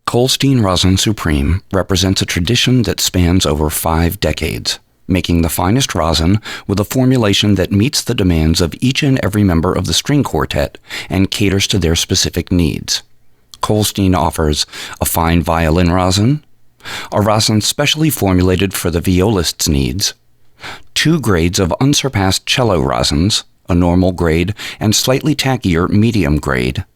Kolstein Rosin Supreme represents a tradition that spans over 5 decades, making the finest rosin with a formulation that meets the demands of each and every member of the string quartet and caters to their specific needs. Kolstein offers a fine violin rosin, a rosin specially formulated for the violist's needs, 2 grades of unsurpassed cello rosins, a normal grade and slightly tackier medium grade,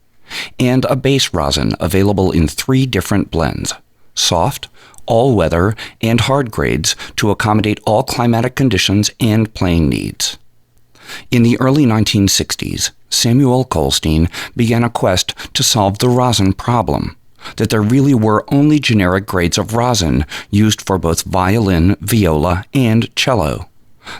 and a base rosin available in 3 different blends: soft, all-weather, and hard grades to accommodate all climatic conditions and playing needs. In the early 1960s, Samuel Kolstein began a quest to solve the rosin problem, that there really were only generic grades of rosin used for both violin, viola, and cello.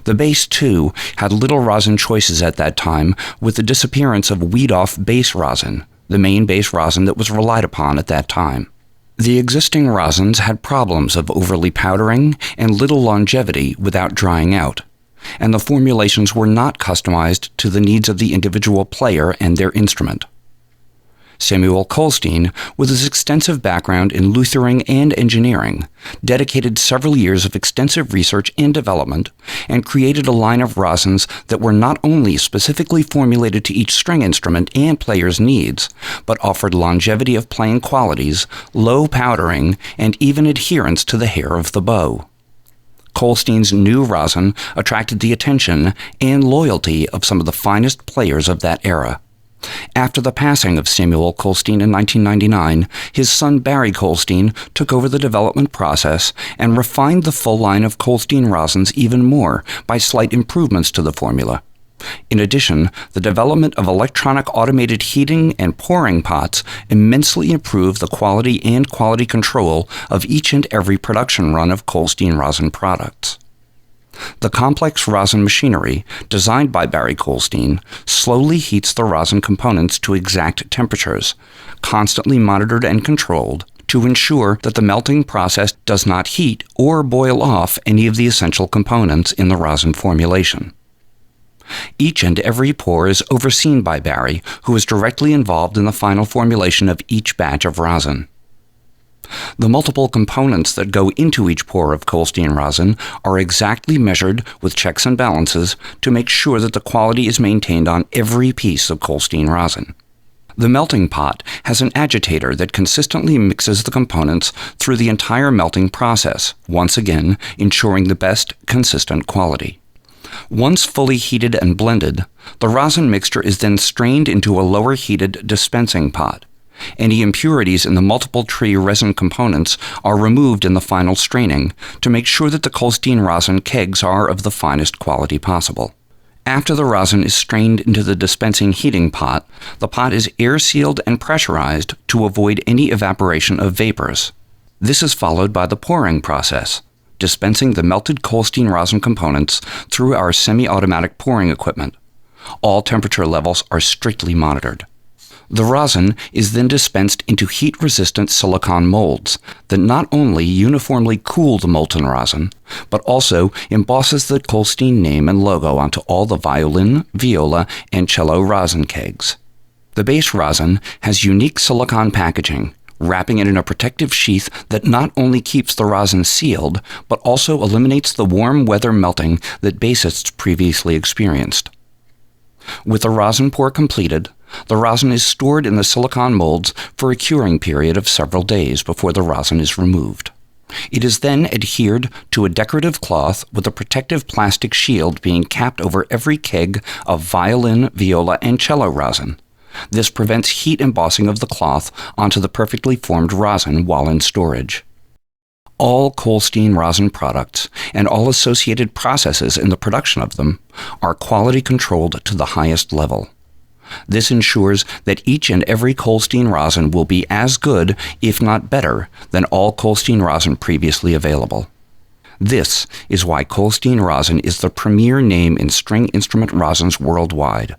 The base, too, had little rosin choices at that time, with the disappearance of weed-off base rosin, the main base rosin that was relied upon at that time. The existing rosins had problems of overly powdering and little longevity without drying out, and the formulations were not customized to the needs of the individual player and their instrument. Samuel Kolstein, with his extensive background in luthering and engineering, dedicated several years of extensive research and development and created a line of rosins that were not only specifically formulated to each string instrument and player's needs, but offered longevity of playing qualities, low powdering, and even adherence to the hair of the bow. Kolstein's new rosin attracted the attention and loyalty of some of the finest players of that era. After the passing of Samuel Kolstein in 1999, his son Barry Kolstein took over the development process and refined the full line of Kolstein rosins even more by slight improvements to the formula. In addition, the development of electronic automated heating and pouring pots immensely improved the quality and quality control of each and every production run of Kolstein rosin products. The complex rosin machinery, designed by Barry Kolstein, slowly heats the rosin components to exact temperatures, constantly monitored and controlled, to ensure that the melting process does not heat or boil off any of the essential components in the rosin formulation. Each and every pour is overseen by Barry, who is directly involved in the final formulation of each batch of rosin. The multiple components that go into each pour of Kolstein rosin are exactly measured with checks and balances to make sure that the quality is maintained on every piece of Kolstein rosin. The melting pot has an agitator that consistently mixes the components through the entire melting process, once again ensuring the best consistent quality. Once fully heated and blended, the rosin mixture is then strained into a lower heated dispensing pot. Any impurities in the multiple tree resin components are removed in the final straining to make sure that the Kolstein rosin kegs are of the finest quality possible. After the rosin is strained into the dispensing heating pot, the pot is air-sealed and pressurized to avoid any evaporation of vapors. This is followed by the pouring process, dispensing the melted Kolstein rosin components through our semi-automatic pouring equipment. All temperature levels are strictly monitored. The rosin is then dispensed into heat-resistant silicone molds that not only uniformly cool the molten rosin, but also embosses the Kolstein name and logo onto all the violin, viola, and cello rosin kegs. The base rosin has unique silicone packaging, wrapping it in a protective sheath that not only keeps the rosin sealed, but also eliminates the warm weather melting that basists previously experienced. With the rosin pour completed, the rosin is stored in the silicone molds for a curing period of several days before the rosin is removed. It is then adhered to a decorative cloth with a protective plastic shield being capped over every keg of violin, viola, and cello rosin. This prevents heat embossing of the cloth onto the perfectly formed rosin while in storage. All Kolstein rosin products and all associated processes in the production of them are quality controlled to the highest level. This ensures that each and every Kolstein rosin will be as good, if not better, than all Kolstein rosin previously available. This is why Kolstein rosin is the premier name in string instrument rosins worldwide,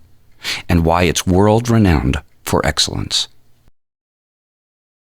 and why it's world-renowned for excellence.